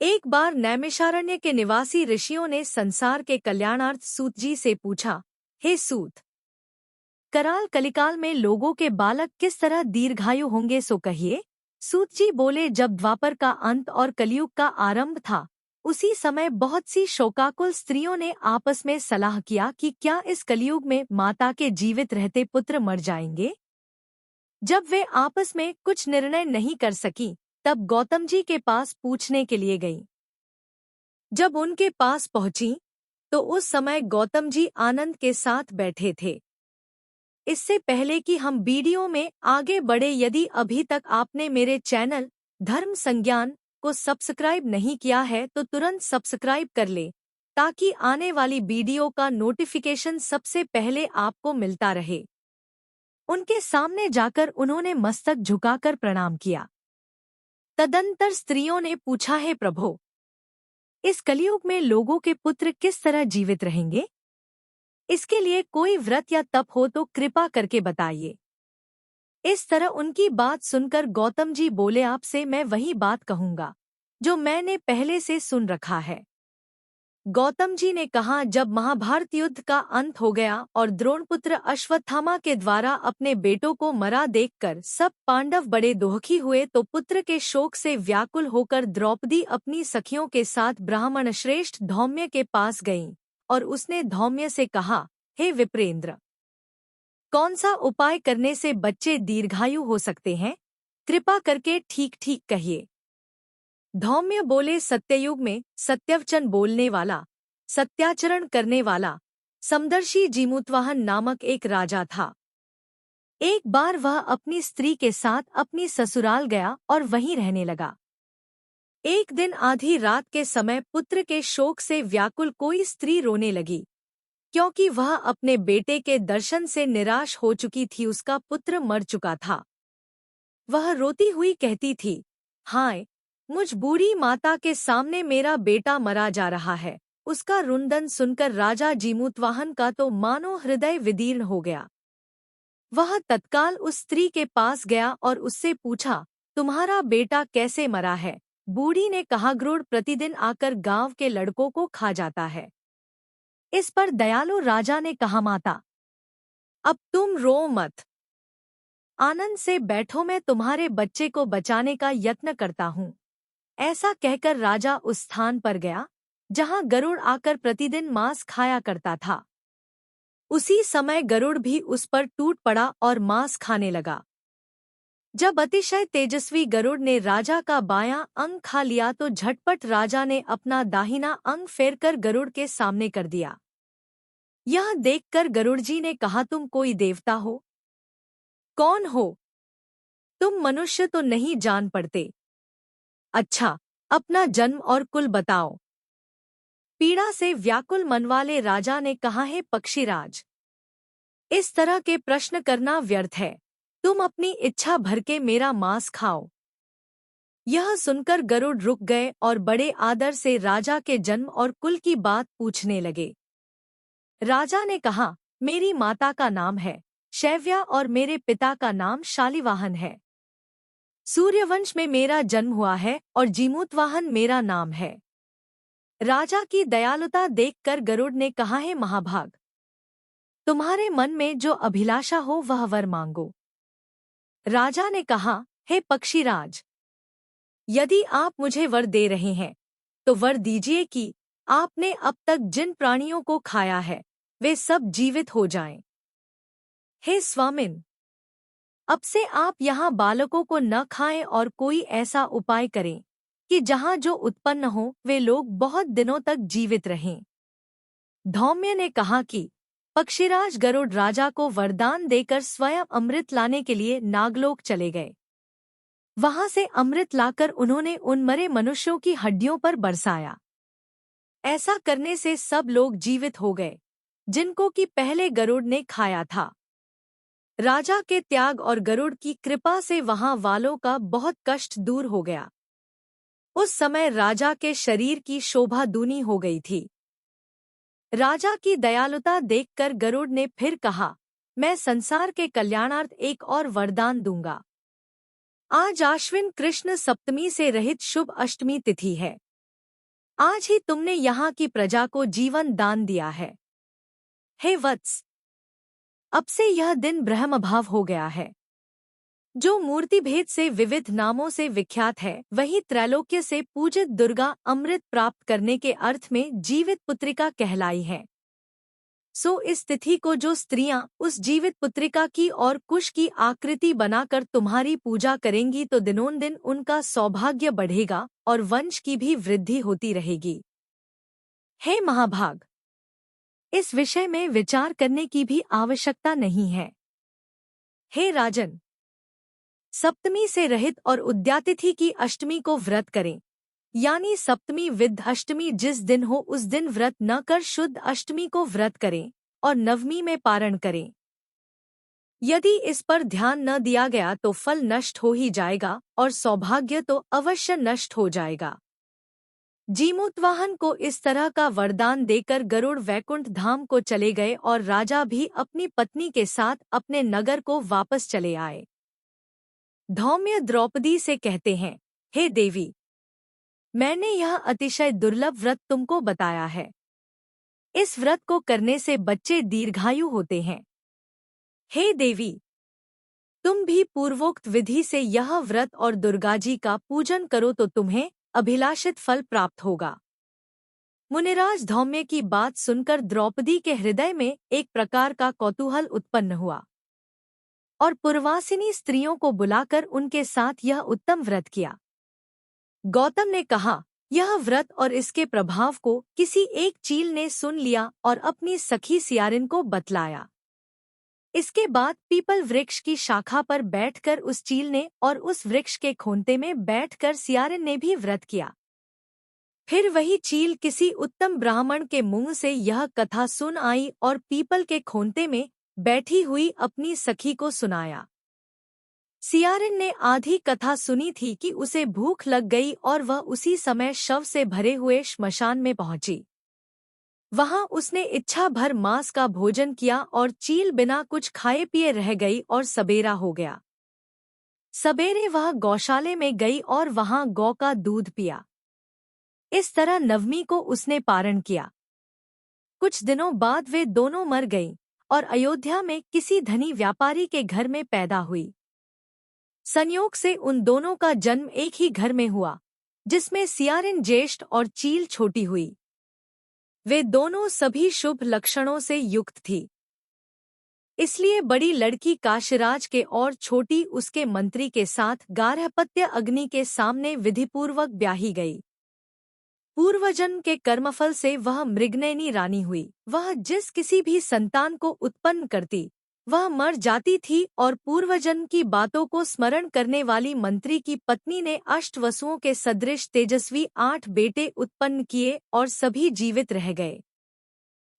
एक बार नैमिषारण्य के निवासी ऋषियों ने संसार के कल्याणार्थ सूत जी से पूछा, हे सूत, कराल कलिकाल में लोगों के बालक किस तरह दीर्घायु होंगे सो कहिए। सूत जी बोले, जब द्वापर का अंत और कलयुग का आरंभ था, उसी समय बहुत सी शोकाकुल स्त्रियों ने आपस में सलाह किया कि क्या इस कलयुग में माता के जीवित रहते पुत्र मर जाएंगे। जब वे आपस में कुछ निर्णय नहीं कर सकी, तब गौतम जी के पास पूछने के लिए गईं। जब उनके पास पहुंची, तो उस समय गौतम जी आनंद के साथ बैठे थे। इससे पहले कि हम वीडियो में आगे बढ़े, यदि अभी तक आपने मेरे चैनल धर्म संज्ञान को सब्सक्राइब नहीं किया है तो तुरंत सब्सक्राइब कर ले, ताकि आने वाली वीडियो का नोटिफिकेशन सबसे पहले आपको मिलता रहे। उनके सामने जाकर उन्होंने मस्तक झुकाकर प्रणाम किया। तदंतर स्त्रियों ने पूछा, हे प्रभो, इस कलयुग में लोगों के पुत्र किस तरह जीवित रहेंगे? इसके लिए कोई व्रत या तप हो तो कृपा करके बताइए। इस तरह उनकी बात सुनकर गौतम जी बोले, आपसे मैं वही बात कहूंगा जो मैंने पहले से सुन रखा है। गौतम जी ने कहा, जब महाभारत युद्ध का अंत हो गया और द्रोणपुत्र अश्वत्थामा के द्वारा अपने बेटों को मरा देखकर सब पांडव बड़े दुखी हुए, तो पुत्र के शोक से व्याकुल होकर द्रौपदी अपनी सखियों के साथ ब्राह्मण श्रेष्ठ धौम्य के पास गईं और उसने धौम्य से कहा, हे विप्रेंद्र, कौन सा उपाय करने से बच्चे दीर्घायु हो सकते हैं? कृपा करके ठीक ठीक कहिए। धौम्य बोले, सत्ययुग में सत्यवचन बोलने वाला, सत्याचरण करने वाला समदर्शी जीमूतवाहन नामक एक राजा था। एक बार वह अपनी स्त्री के साथ अपनी ससुराल गया और वहीं रहने लगा। एक दिन आधी रात के समय पुत्र के शोक से व्याकुल कोई स्त्री रोने लगी, क्योंकि वह अपने बेटे के दर्शन से निराश हो चुकी थी। उसका पुत्र मर चुका था। वह रोती हुई कहती थी, हाय, मुझ बूढ़ी माता के सामने मेरा बेटा मरा जा रहा है। उसका रुंदन सुनकर राजा जीमूतवाहन का तो मानो हृदय विदीर्ण हो गया। वह तत्काल उस स्त्री के पास गया और उससे पूछा, तुम्हारा बेटा कैसे मरा है? बूढ़ी ने कहा, गरुड़ प्रतिदिन आकर गांव के लड़कों को खा जाता है। इस पर दयालु राजा ने कहा, माता, अब तुम रो मत, आनंद से बैठो, मैं तुम्हारे बच्चे को बचाने का यत्न करता हूँ। ऐसा कहकर राजा उस स्थान पर गया जहां गरुड़ आकर प्रतिदिन मांस खाया करता था। उसी समय गरुड़ भी उस पर टूट पड़ा और मांस खाने लगा। जब अतिशय तेजस्वी गरुड़ ने राजा का बायां अंग खा लिया, तो झटपट राजा ने अपना दाहिना अंग फेरकर गरुड़ के सामने कर दिया। यह देखकर गरुड़ जी ने कहा, तुम कोई देवता हो? कौन हो तुम? मनुष्य तो नहीं जान पड़ते। अच्छा, अपना जन्म और कुल बताओ। पीड़ा से व्याकुल मन वाले राजा ने कहा, है पक्षीराज, इस तरह के प्रश्न करना व्यर्थ है। तुम अपनी इच्छा भर के मेरा मांस खाओ। यह सुनकर गरुड़ रुक गए और बड़े आदर से राजा के जन्म और कुल की बात पूछने लगे। राजा ने कहा, मेरी माता का नाम है शैव्या और मेरे पिता का नाम शालिवाहन है। सूर्यवंश में मेरा जन्म हुआ है और जीमूतवाहन मेरा नाम है। राजा की दयालुता देखकर गरुड़ ने कहा, है महाभाग, तुम्हारे मन में जो अभिलाषा हो वह वर मांगो। राजा ने कहा, हे पक्षीराज, यदि आप मुझे वर दे रहे हैं तो वर दीजिए कि आपने अब तक जिन प्राणियों को खाया है वे सब जीवित हो जाएं। हे स्वामिन, अब से आप यहाँ बालकों को न खाएं और कोई ऐसा उपाय करें कि जहाँ जो उत्पन्न हो वे लोग बहुत दिनों तक जीवित रहें। धौम्य ने कहा कि पक्षीराज गरुड़ राजा को वरदान देकर स्वयं अमृत लाने के लिए नागलोक चले गए। वहां से अमृत लाकर उन्होंने उन मरे मनुष्यों की हड्डियों पर बरसाया। ऐसा करने से सब लोग जीवित हो गए जिनको कि पहले गरुड़ ने खाया था। राजा के त्याग और गरुड़ की कृपा से वहां वालों का बहुत कष्ट दूर हो गया। उस समय राजा के शरीर की शोभा दूनी हो गई थी। राजा की दयालुता देखकर गरुड़ ने फिर कहा, मैं संसार के कल्याणार्थ एक और वरदान दूंगा। आज आश्विन कृष्ण सप्तमी से रहित शुभ अष्टमी तिथि है। आज ही तुमने यहाँ की प्रजा को जीवन दान दिया है। हे वत्स, अब से यह दिन ब्रह्मभाव हो गया है। जो मूर्ति भेद से विविध नामों से विख्यात है, वही त्रैलोक्य से पूजित दुर्गा अमृत प्राप्त करने के अर्थ में जीवित पुत्रिका कहलाई है। सो इस तिथि को जो स्त्रियां उस जीवित पुत्रिका की और कुश की आकृति बनाकर तुम्हारी पूजा करेंगी तो दिनोंदिन उनका सौभाग्य बढ़ेगा और वंश की भी वृद्धि होती रहेगी। हे महाभाग, इस विषय में विचार करने की भी आवश्यकता नहीं है। हे राजन, सप्तमी से रहित और उद्यातिथि की अष्टमी को व्रत करें, यानी सप्तमी विद्ध अष्टमी जिस दिन हो उस दिन व्रत न कर शुद्ध अष्टमी को व्रत करें और नवमी में पारण करें। यदि इस पर ध्यान न दिया गया तो फल नष्ट हो ही जाएगा और सौभाग्य तो अवश्य नष्ट हो जाएगा। जीमूतवाहन को इस तरह का वरदान देकर गरुड़ वैकुंठ धाम को चले गए और राजा भी अपनी पत्नी के साथ अपने नगर को वापस चले आए। धौम्य द्रौपदी से कहते हैं, हे देवी, मैंने यह अतिशय दुर्लभ व्रत तुमको बताया है। इस व्रत को करने से बच्चे दीर्घायु होते हैं। हे देवी, तुम भी पूर्वोक्त विधि से यह व्रत और दुर्गाजी का पूजन करो तो तुम्हें अभिलाषित फल प्राप्त होगा। मुनिराज धौम्य की बात सुनकर द्रौपदी के हृदय में एक प्रकार का कौतूहल उत्पन्न हुआ और पूर्वासिनी स्त्रियों को बुलाकर उनके साथ यह उत्तम व्रत किया। गौतम ने कहा, यह व्रत और इसके प्रभाव को किसी एक चील ने सुन लिया और अपनी सखी सियारिन को बतलाया। इसके बाद पीपल वृक्ष की शाखा पर बैठकर उस चील ने और उस वृक्ष के खोंते में बैठकर सियारिन ने भी व्रत किया। फिर वही चील किसी उत्तम ब्राह्मण के मुंह से यह कथा सुन आई और पीपल के खोंते में बैठी हुई अपनी सखी को सुनाया। सियारिन ने आधी कथा सुनी थी कि उसे भूख लग गई और वह उसी समय शव से भरे हुए श्मशान में पहुंची। वहां उसने इच्छा भर मांस का भोजन किया और चील बिना कुछ खाए पिए रह गई और सबेरा हो गया। सबेरे वह गौशाले में गई और वहां गौ का दूध पिया। इस तरह नवमी को उसने पारण किया। कुछ दिनों बाद वे दोनों मर गईं और अयोध्या में किसी धनी व्यापारी के घर में पैदा हुई। संयोग से उन दोनों का जन्म एक ही घर में हुआ, जिसमें सियारिन ज्येष्ठ और चील छोटी हुई। वे दोनों सभी शुभ लक्षणों से युक्त थी। इसलिए बड़ी लड़की काशीराज के और छोटी उसके मंत्री के साथ गार्हपत्य अग्नि के सामने विधिपूर्वक ब्याही गई। पूर्वजन्म के कर्मफल से वह मृगनयनी रानी हुई। वह जिस किसी भी संतान को उत्पन्न करती वह मर जाती थी और पूर्वजन्म की बातों को स्मरण करने वाली मंत्री की पत्नी ने अष्टवसुओं के सदृश तेजस्वी 8 बेटे उत्पन्न किए और सभी जीवित रह गए।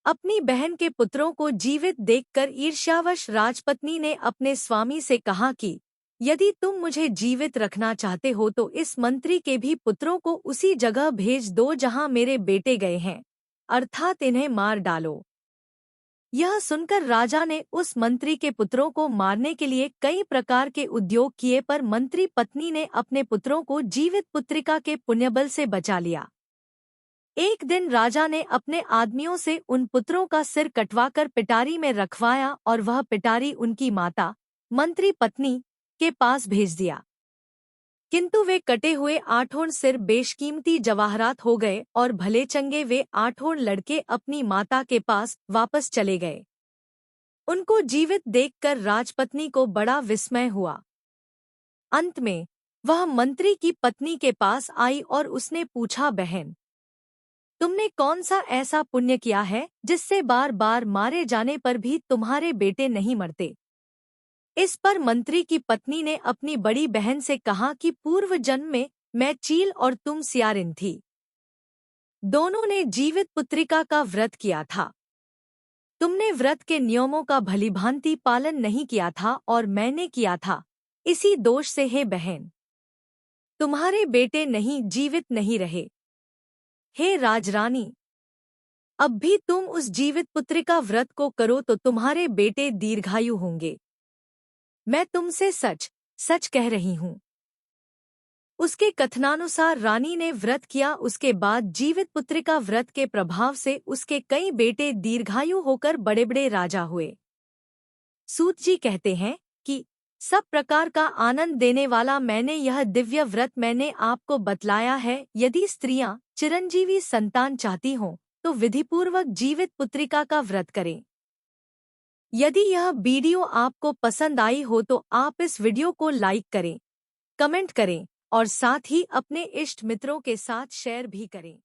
अपनी बहन के पुत्रों को जीवित देखकर ईर्ष्यावश राजपत्नी ने अपने स्वामी से कहा कि यदि तुम मुझे जीवित रखना चाहते हो तो इस मंत्री के भी पुत्रों को उसी जगह भेज दो जहां मेरे बेटे गए हैं, अर्थात इन्हें मार डालो। यह सुनकर राजा ने उस मंत्री के पुत्रों को मारने के लिए कई प्रकार के उद्योग किए, पर मंत्री पत्नी ने अपने पुत्रों को जीवित पुत्रिका के पुण्यबल से बचा लिया। एक दिन राजा ने अपने आदमियों से उन पुत्रों का सिर कटवाकर पिटारी में रखवाया और वह पिटारी उनकी माता मंत्री पत्नी के पास भेज दिया। किंतु वे कटे हुए 8 सिर बेशकीमती जवाहरात हो गए और भले चंगे वे 8 लड़के अपनी माता के पास वापस चले गए। उनको जीवित देखकर राजपत्नी को बड़ा विस्मय हुआ। अंत में वह मंत्री की पत्नी के पास आई और उसने पूछा, बहन, तुमने कौन सा ऐसा पुण्य किया है जिससे बार बार मारे जाने पर भी तुम्हारे बेटे नहीं मरते? इस पर मंत्री की पत्नी ने अपनी बड़ी बहन से कहा कि पूर्व जन्म में मैं चील और तुम सियारिन थी। दोनों ने जीवित पुत्रिका का व्रत किया था। तुमने व्रत के नियमों का भलीभांति पालन नहीं किया था और मैंने किया था। इसी दोष से हे बहन, तुम्हारे बेटे जीवित नहीं रहे। हे राजरानी, अब भी तुम उस जीवित पुत्रिका व्रत को करो तो तुम्हारे बेटे दीर्घायु होंगे। मैं तुमसे सच सच कह रही हूँ। उसके कथनानुसार रानी ने व्रत किया, उसके बाद जीवित पुत्रिका व्रत के प्रभाव से उसके कई बेटे दीर्घायु होकर बड़े बड़े राजा हुए। सूत जी कहते हैं कि सब प्रकार का आनंद देने वाला मैंने यह दिव्य व्रत मैंने आपको बतलाया है। यदि स्त्रियां चिरंजीवी संतान चाहती हों तो विधिपूर्वक जीवित पुत्रिका का व्रत करें। यदि यह वीडियो आपको पसंद आई हो तो आप इस वीडियो को लाइक करें, कमेंट करें और साथ ही अपने इष्ट मित्रों के साथ शेयर भी करें।